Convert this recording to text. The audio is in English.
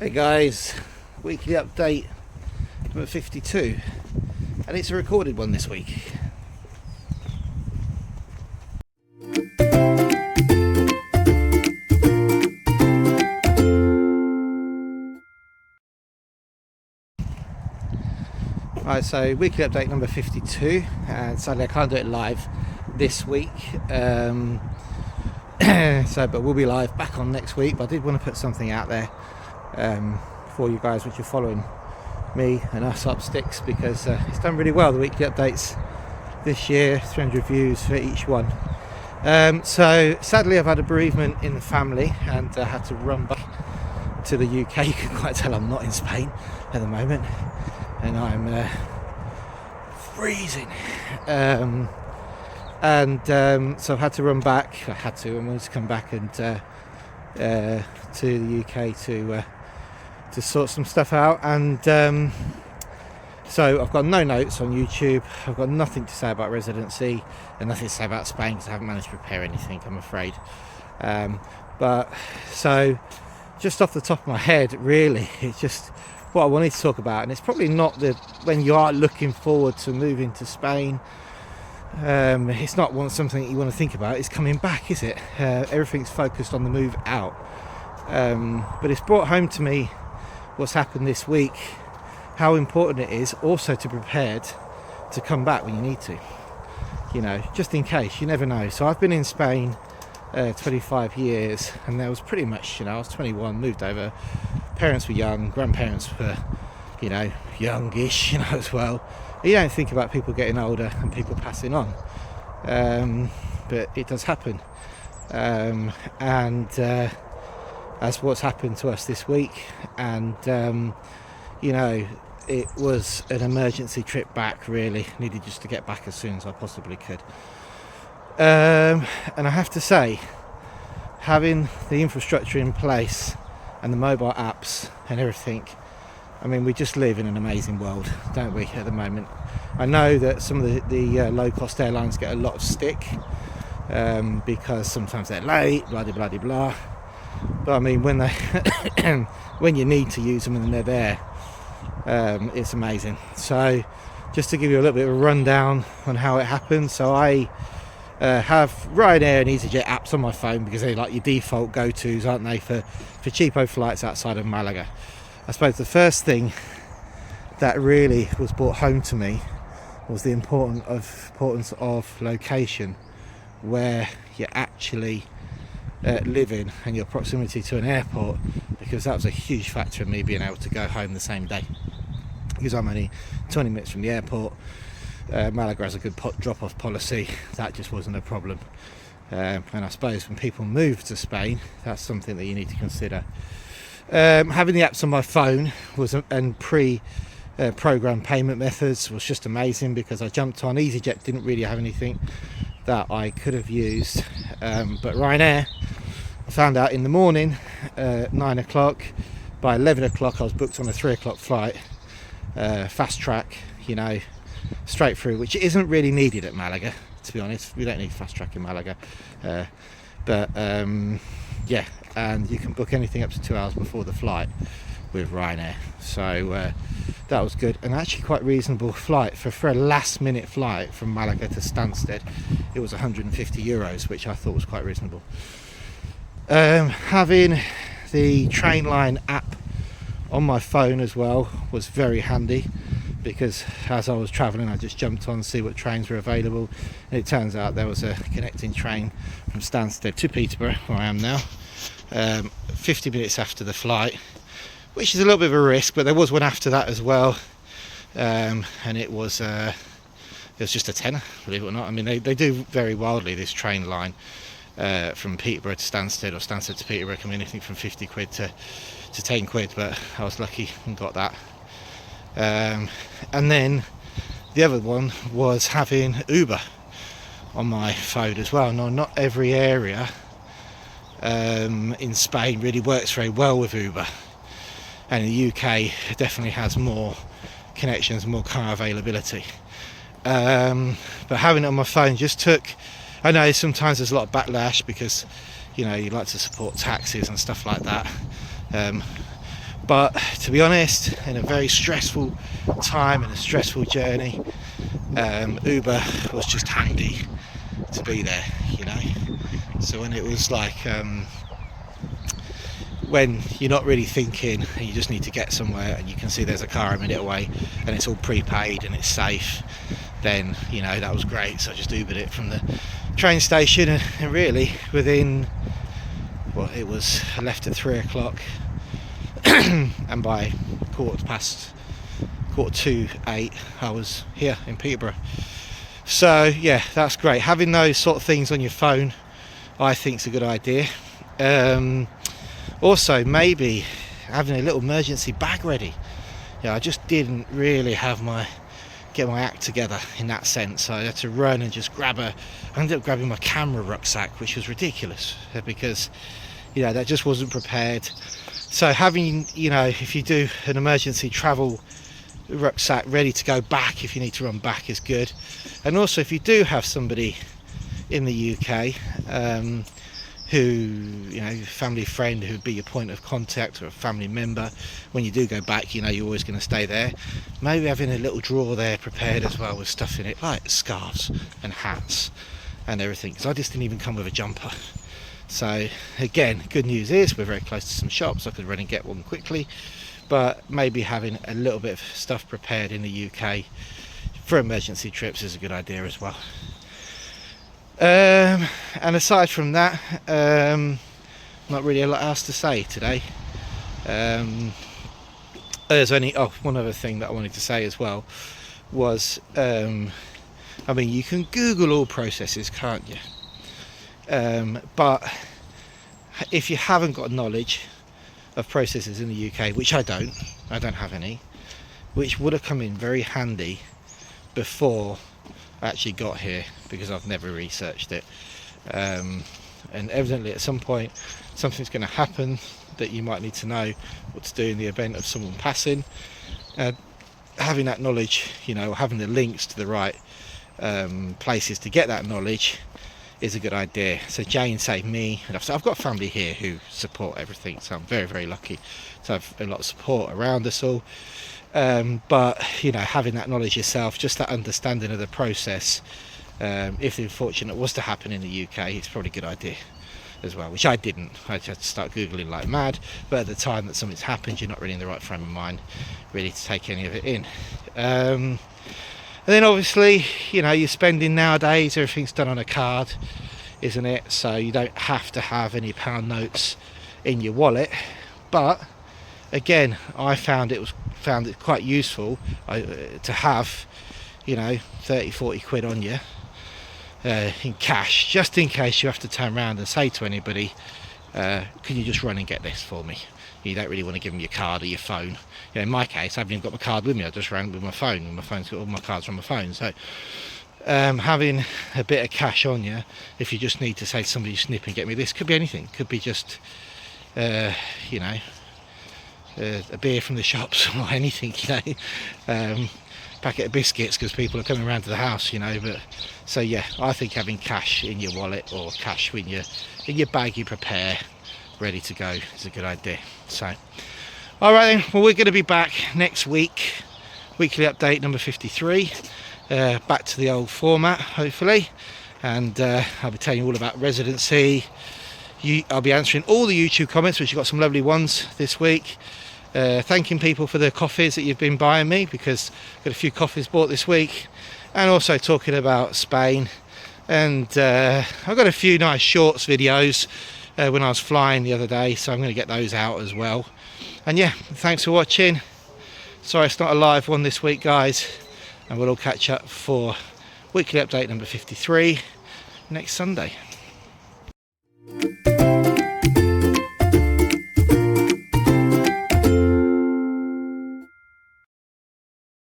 Hey guys, weekly update number 52, and it's a recorded one this week. Right, so weekly update number 52, and sadly I can't do it live this week, but we'll be live back on next week. But I did want to put something out there for you guys which are following me and us up sticks, because it's done really well, the weekly updates this year, 300 views for each one. So sadly I've had a bereavement in the family and had to run back to the UK. You can quite tell I'm not in Spain at the moment, and I'm freezing, so I've had to run back. I wanted to come back and to the UK to sort some stuff out, and so I've got no notes on YouTube. I've got nothing to say about residency and nothing to say about Spain because I haven't managed to prepare anything, I'm afraid. But so just off the top of my head, really, it's just what I wanted to talk about, and it's probably not when you are looking forward to moving to Spain, it's not something that you want to think about. It's coming back, is it? Everything's focused on the move out, but it's brought home to me what's happened this week, how important it is also to be prepared to come back when you need to, just in case. You never know. So I've been in Spain 25 years, and there was pretty much, I was 21, moved over, parents were young, grandparents were, youngish, as well. You don't think about people getting older and people passing on, but it does happen, and that's what's happened to us this week. And it was an emergency trip back, really. Needed just to get back as soon as I possibly could. And I have to say, having the infrastructure in place and the mobile apps and everything, we just live in an amazing world, don't we, at the moment? I know that some of the low-cost airlines get a lot of stick because sometimes they're late, blah blah blah blah. But when they when you need to use them and they're there, it's amazing. So just to give you a little bit of a rundown on how it happened. So I have Ryanair and EasyJet apps on my phone because they're like your default go-tos, aren't they, for cheapo flights outside of Malaga. I suppose the first thing that really was brought home to me was the importance of location, where you're actually living and your proximity to an airport, because that was a huge factor in me being able to go home the same day, because I'm only 20 minutes from the airport. Malaga has a good drop-off policy. That just wasn't a problem, and I suppose when people move to Spain, that's something that you need to consider. Having the apps on my phone and pre-programmed payment methods was just amazing, because I jumped on. EasyJet didn't really have anything that I could have used, but Ryanair, I found out in the morning, 9 o'clock. By 11 o'clock I was booked on a 3 o'clock flight, fast track, straight through, which isn't really needed at Malaga, to be honest. We don't need fast track in Malaga, but yeah, and you can book anything up to 2 hours before the flight with Ryanair, so that was good, and actually quite reasonable flight for a last minute flight from Malaga to Stansted. It was €150, which I thought was quite reasonable. Having the Trainline app on my phone as well was very handy, because as I was travelling I just jumped on to see what trains were available, and it turns out there was a connecting train from Stansted to Peterborough, where I am now, 50 minutes after the flight, which is a little bit of a risk, but there was one after that as well, and it was just a tenner, believe it or not. They do very wildly, this train line, from Peterborough to Stansted, or Stansted to Peterborough, can be anything from 50 quid to 10 quid, but I was lucky and got that. And then the other one was having Uber on my phone as well. Now, not every area in Spain really works very well with Uber, and the UK definitely has more connections, more car availability, but having it on my phone just took, I know sometimes there's a lot of backlash because you like to support taxis and stuff like that, But to be honest, in a very stressful time and a stressful journey, Uber was just handy to be there, you know. So when it was like when you're not really thinking and you just need to get somewhere and you can see there's a car a minute away and it's all prepaid and it's safe, then you know that was great. So I just Ubered it from the train station, and really within, well, it was, I left at 3 o'clock and by quarter to 8 I was here in Peterborough. So yeah, that's great. Having those sort of things on your phone, I think, is a good idea. Also, maybe having a little emergency bag ready. Yeah, I just didn't really get my act together in that sense. So I had to run and just I ended up grabbing my camera rucksack, which was ridiculous because, you know, that just wasn't prepared. So having, you know, if you do an emergency travel rucksack ready to go back if you need to run back is good. And also if you do have somebody in the UK who, you know, family friend who would be your point of contact, or a family member, when you do go back, you know you're always going to stay there, maybe having a little drawer there prepared as well with stuff in it like scarves and hats and everything, because I just didn't even come with a jumper. So again, good news is we're very close to some shops. I could run and get one quickly, but maybe having a little bit of stuff prepared in the UK for emergency trips is a good idea as well. And aside from that, not really a lot else to say today. There's only one other thing that I wanted to say as well was, I mean, you can Google all processes, can't you? But if you haven't got knowledge of processes in the UK, which I don't have any, which would have come in very handy before I actually got here, because I've never researched it, and evidently at some point something's going to happen that you might need to know what to do in the event of someone passing. Having that knowledge, you know, having the links to the right places to get that knowledge is a good idea. So Jane saved me, and I've got family here who support everything, so I'm very, very lucky to have a lot of support around us all. But you know, having that knowledge yourself, just that understanding of the process, if the unfortunate was to happen in the UK, it's probably a good idea as well, which I didn't. I just had to start googling like mad, but at the time that something's happened, you're not really in the right frame of mind really to take any of it in. And then obviously, you know, you're spending nowadays, everything's done on a card, isn't it? So you don't have to have any pound notes in your wallet, but again, I found it quite useful to have, you know, 30-40 quid on you in cash, just in case you have to turn around and say to anybody, can you just run and get this for me? You don't really want to give them your card or your phone. You know, in my case, I haven't even got my card with me, I just ran with my phone, and my phone's got all my cards from my phone. So having a bit of cash on you, if you just need to say to somebody, snip and get me this, could be anything, could be just you know, a beer from the shops or anything, you know, packet of biscuits because people are coming around to the house, you know. But so yeah, I think having cash in your wallet or cash in your bag you prepare ready to go is a good idea. So all right then, well, we're going to be back next week, weekly update number 53, back to the old format hopefully, and I'll be telling you all about residency. I'll be answering all the YouTube comments, which you've got some lovely ones this week. Thanking people for the coffees that you've been buying me, because I've got a few coffees bought this week, and also talking about Spain. And I've got a few nice shorts videos when I was flying the other day, so I'm going to get those out as well. And yeah, thanks for watching. Sorry it's not a live one this week, guys, and we'll all catch up for weekly update number 53 next Sunday.